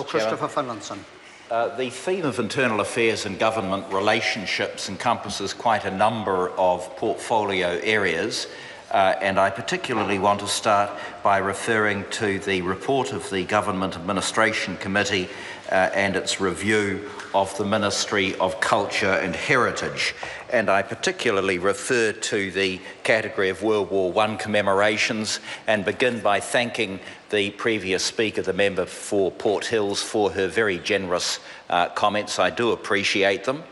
Christopher Finlayson. The theme of internal affairs and government relationships encompasses quite a number of portfolio areas, and I particularly want to start by referring to the report of the Government Administration Committee and its review of the Ministry of Culture and Heritage. And I particularly refer to the category of World War I commemorations and begin by thanking the previous speaker, the member for Port Hills, for her very generous comments. I do appreciate them.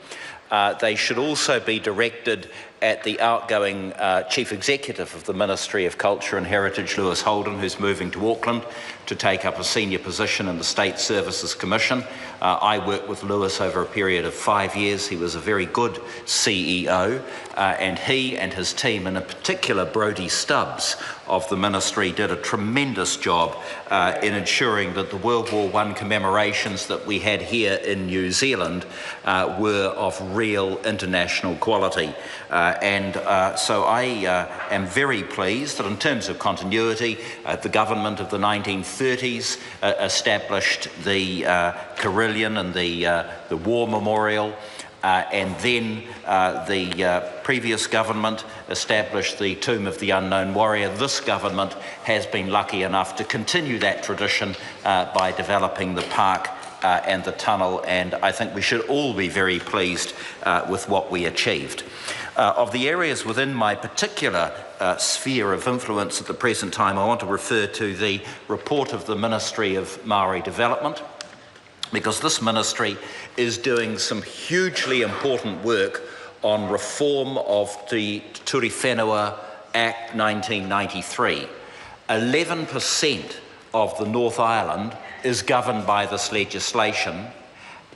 They should also be directed at the outgoing Chief Executive of the Ministry of Culture and Heritage, Lewis Holden, who's moving to Auckland to take up a senior position in the State Services Commission. I worked with Lewis over a period of 5 years. He was a very good CEO, and he and his team, and in particular Brodie Stubbs of the Ministry, did a tremendous job in ensuring that the World War I commemorations that we had here in New Zealand were of real international quality. So I am very pleased that in terms of continuity, the government of the 1930s established the Carillon and the War Memorial, and then the previous government established the Tomb of the Unknown Warrior. This government has been lucky enough to continue that tradition by developing the park and the tunnel, and I think we should all be very pleased with what we achieved. Of the areas within my particular sphere of influence at the present time, I want to refer to the report of the Ministry of Maori Development, because this ministry is doing some hugely important work on reform of the Turi Whenua Act 1993. 11% of the North Island is governed by this legislation.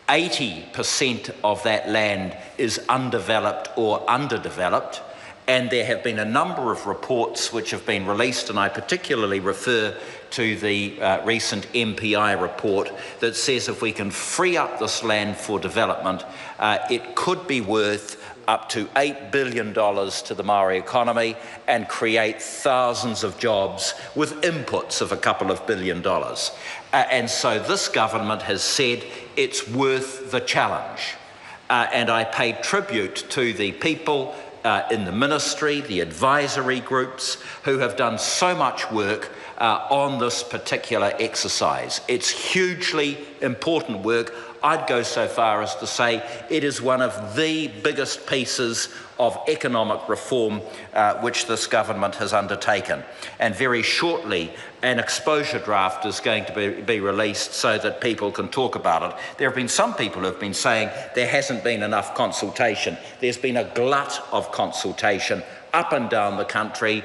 80% of that land is undeveloped or underdeveloped, and there have been a number of reports which have been released, and I particularly refer to the recent MPI report that says if we can free up this land for development, it could be worth up to $8 billion to the Maori economy and create thousands of jobs with inputs of a couple of $1 billion. And so this government has said it's worth the challenge. And I pay tribute to the people in the ministry, the advisory groups, who have done so much work on this particular exercise. It's hugely important work. I'd go so far as to say it is one of the biggest pieces of economic reform which this government has undertaken. And very shortly, an exposure draft is going to be released so that people can talk about it. There have been some people who have been saying there hasn't been enough consultation. There's been a glut of consultation up and down the country,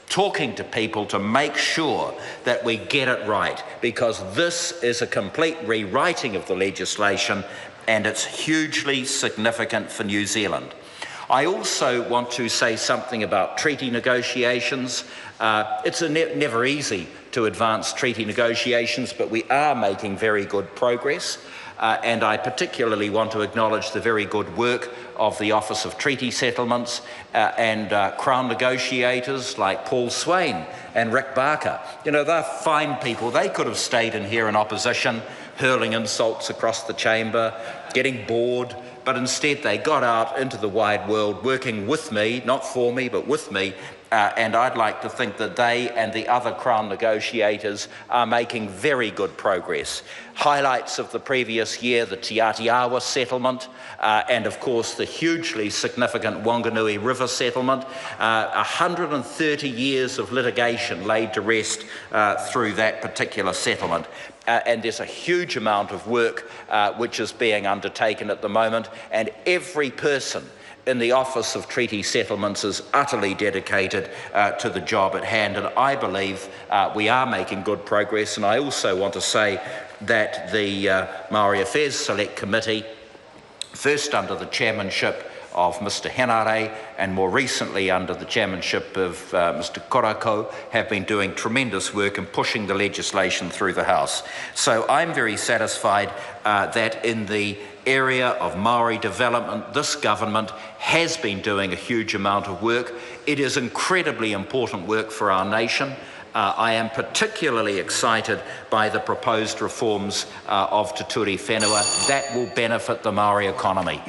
talking to people to make sure that we get it right, because this is a complete rewriting of the legislation and it's hugely significant for New Zealand. I also want to say something about treaty negotiations. It's never easy to advance treaty negotiations, but we are making very good progress. And I particularly want to acknowledge the very good work of the Office of Treaty Settlements and Crown negotiators like Paul Swain and Rick Barker. You know, they're fine people. They could have stayed in here in opposition, hurling insults across the chamber, getting bored, but instead they got out into the wide world working with me, not for me, but with me. And I'd like to think that they and the other Crown negotiators are making very good progress. Highlights of the previous year, the Te Atiawa settlement, and of course the hugely significant Wanganui River settlement. 130 years of litigation laid to rest through that particular settlement. And there's a huge amount of work which is being undertaken at the moment, and every person in the Office of Treaty Settlements is utterly dedicated to the job at hand, and I believe we are making good progress. And I also want to say that the Maori Affairs Select Committee, first under the chairmanship of Mr. Henare and more recently under the chairmanship of Mr. Korako, have been doing tremendous work in pushing the legislation through the House. So I'm very satisfied that in the area of Maori development, this government has been doing a huge amount of work. It is incredibly important work for our nation. I am particularly excited by the proposed reforms of Te Ture Whenua. That will benefit the Māori economy.